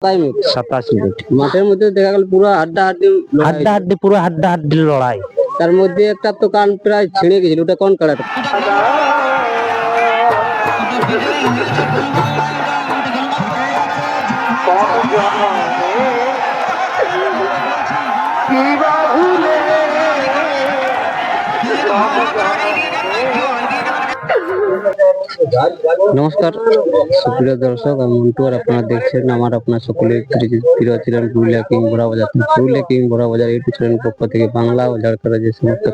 27 minute মাঠের মধ্যে দেখা গেল পুরো হাড্ডাহাড্ডি লড়াই। তার মধ্যে একটা তো কান প্রায় ছিঁড়ে গেছিল, ওটা কোন কাড়াটা? নমস্কার সুপ্রিয় দর্শক, আমি মন্টু আর আপনারা দেখছেন আপনার সকলে প্রিয় ছিলেন পুরুলিয়া কিং বড় বাজার। পুরুলিয়া কিং বড় বাজার ইউটিউব চ্যানেল পক্ষ থেকে বাংলা ও ঝাড়খণ্ডের যে সমস্ত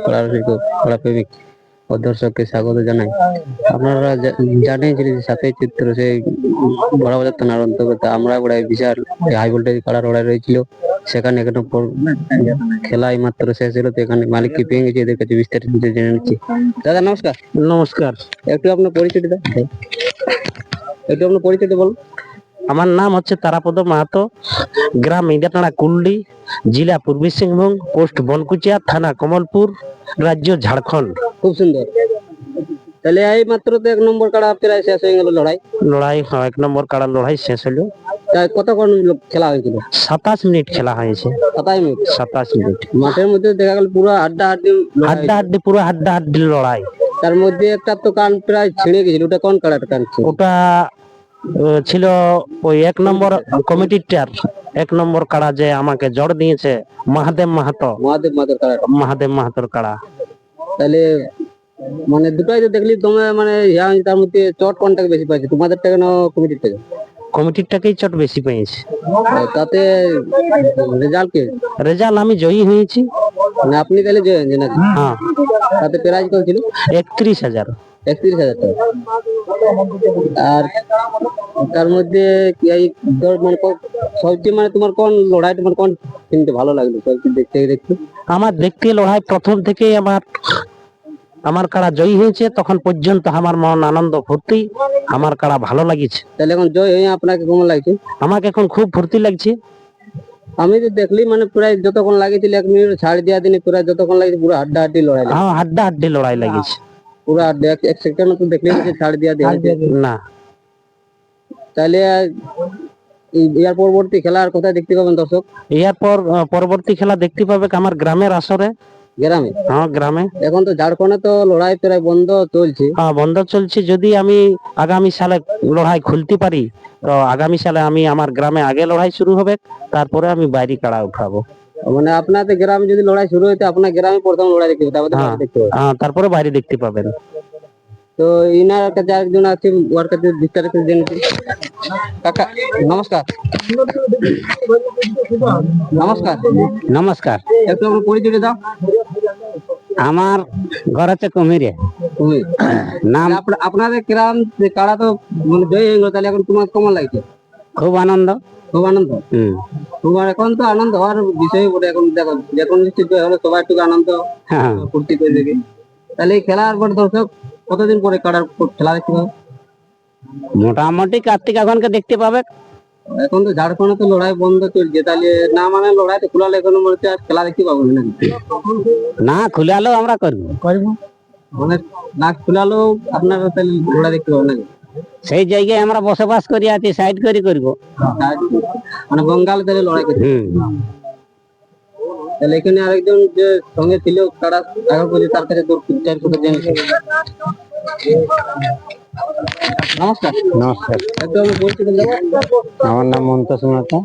কলাপ্রেমিক ও দর্শককে স্বাগত জানাই। আপনারা জানেন যে 7ই চৈত্র সেই বড় বাজার থানার অন্তর্গত আমরা বিশাল হাই ভোল্টেজ কাড়া লড়াই রয়েছিল। সেখানে একটা খেলা এই মাত্র শেষ হলো, তো এখানে মালিক কি পেয়ে গেছে, এদের কাছে বিস্তারিত জেনে নিচ্ছি। দাদা নমস্কার। নমস্কার। একটু আপনার পরিচয়টা দেন। বলুন। আমার নাম হচ্ছে তারাপদ মাহাতো, গ্রাম ইন্দাটানা কুলডি, জেলা পূর্বী সিংভূম, পোস্ট বনকুচিয়া, থানা কমলপুর, রাজ্য ঝাড়খণ্ড। খুব সুন্দর। তাহলে এই মাত্র তো 1 নম্বর কাড়া প্রায় শেষ হয়ে গেল লড়াই। 1 নম্বর কাড়া লড়াই শেষ হলো। কতক্ষণ খেলা হয়েছিল? 27 মিনিট খেলা হয়েছে। 27 মিনিট মাঠের মধ্যে দেখা গেল পুরো হাড্ডাহাড্ডি লড়াই। তার মধ্যে একটা তো কান প্রায় ছিঁড়ে গেছিল, ওটা কোন কাড়াটা কান? ওটা ছিল ওই 1 নম্বর কমিটিটার 1 নম্বর কাড়া, যে আমাকে জড় দিয়েছে মহাদেব মাহাতোর কাড়া। তাহলে মানে দুটাই তো দেখলি তুমি, মানে তার মধ্যে চট কোনটাকে বেশি পাইছে, তোমাদেরটা কেন কমিটিরটাকেই চট বেশি পেয়েছে। তাতে রেজাল্ট আমি জয়ী হয়েছি। মানে আপনি তাহলে জয়ী হয়েছেন নাকি? হ্যাঁ। তাতে প্রাইজ কত ছিল? 31,000 টাকা। আর তার মধ্যে সবচেয়ে মানে তোমার কোন লড়াই, তোমার কোন কিনতে ভালো লাগলো সবচেয়ে দেখতে? আমার দেখতে লড়াই প্রথম থেকে আমার কাড়া জয়ী হয়েছে, তখন পর্যন্ত আমার মন আনন্দ ফুর্তি, আমার কাড়া ভালো লাগিছে। তাহলে এখন জয় হয়ে আপনাকে কেমন লাগছে? আমাকে এখন খুব ফুর্তি লাগছে। আমি তো দেখলি মানে প্রায় যতক্ষণ লাগেছিল 1 মিনিট ছাড় দেওয়া দিনে প্রায় যতক্ষণ লাগছে পুরো হাড্ডাহাড্ডি লড়াই। হ্যাঁ, হাড্ডাহাড্ডি লড়াই লাগিছে পুরো 1 সেকেন্ড তো দেখলি ছাড় দেওয়া না। তাহলে ইয়ার পরবর্তী খেলা আর কোথায় দেখতে পাবেন দর্শক? পরবর্তী খেলা দেখতে পাবে আমার গ্রামের আসরে। গ্রামে? হ্যাঁ, গ্রামে। এখন তো ঝাড়খণ্ডে তো লড়াই প্রায় বন্ধ চলছে। হ্যাঁ, বন্ধ চলছে। যদি আমি আগামী সালে লড়াই খুলতে পারি, তো আগামী সালে আমি আমার গ্রামে আগে লড়াই শুরু হবে, তারপরে আমি বাইরে কাড়া উঠাবো। মানে আপনাদের গ্রামে যদি লড়াই শুরু হইতে আপনার গ্রামে প্রথম লড়াই দেখতে হবে, তারপরে বাইরে দেখতে পাবেন। তো ইনার কাছে আরেকজন আছে, ওর কাছে বিস্তারিত জেনেছি। কাকা নমস্কার। নমস্কার। একটু আপনার পরিচয় দাও। আমার ঘর হচ্ছে কুমিরে। নাম আপনাদের গ্রাম কাড়া তো মানে জয় হয়ে গেল, তাহলে এখন তোমার কেমন লাগছে? খুব আনন্দ। তোমার এখন তো আনন্দ হওয়ার বিষয় বটে। এখন দেখো যখন জয় হলো সবাই একটু আনন্দ ফুর্তি করে দেখে। তাহলে এই খেলার পর দর্শক কতদিন পরে কাড়ার খেলা দেখতে পাবে? মোটামুটি কার্তিক এখনকে দেখতে পাবে। এখন তো ঝাড়খণ্ডে তো লড়াই বন্ধ চলছে, তাহলে না মানে লড়াই তো খোলালে এখন খেলা দেখতে পাবো না? খুলালেও আমরা করবো। মানে না খুলালেও আপনারা তাহলে লড়াই দেখতে পাবো নাকি? সেই জায়গায় আমরা বসবাস করি আছি, সাইড করে করবো। মানে বঙ্গাল তাহলে লড়াই করছে। তাহলে এখানে আরেকজন যে সঙ্গে ছিল কাড়া আগে করে, তার কাছে জেনেছি। নমস্কার। আমার নাম মন্তস মাতা,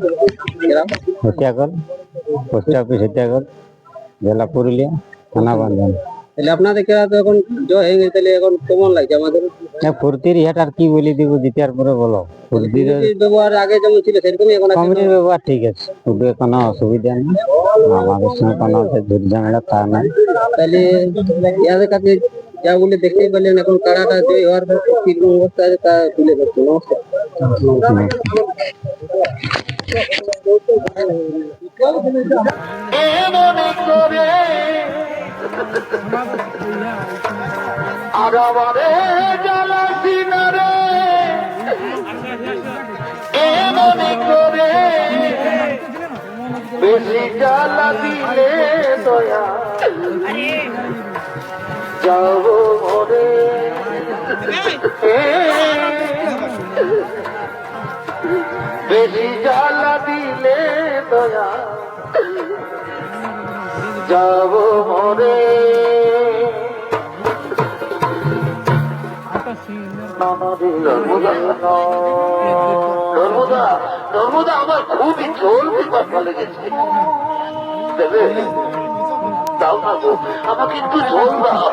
হতিয়াগড়, পোস্ট অফিস হতিয়াগড়, জেলা পুরুলিয়া, থানা বান্ধন। তাহলে আপনাদের খেলা তো এখন জয় হয়ে গেছে, তাহলে এখন কেমন লাগছে আমাদের? ফুর্তির ইহাট আর কি বলি দিব, জিতার পরে বলো। ফুর্তির ব্যবহার আগে যেমন ছিল সেরকমই এখন? কমিটির ব্যবহার ঠিক আছে, কোনো অসুবিধা নেই, আমাদের সঙ্গে কোনো ঝুট ঝামেলা তা নাই। তাহলে ইয়াদের কাছে যা বলে দেখতেই পারলেন, এখন কাড়াটা জয় হওয়ার পর কিরকম অবস্থা আছে তা তুলে ধরছে। নমস্কার। বেশি জ্বালা দিলে দয়া যাও মরে বেশি জ্বালা দিলে দয়া যাব মরে নর্মদা নর্মদা আমার খুবই জল পিপাসা লেগেছে দেবে দাও না গো আমাকে একটু জল দাও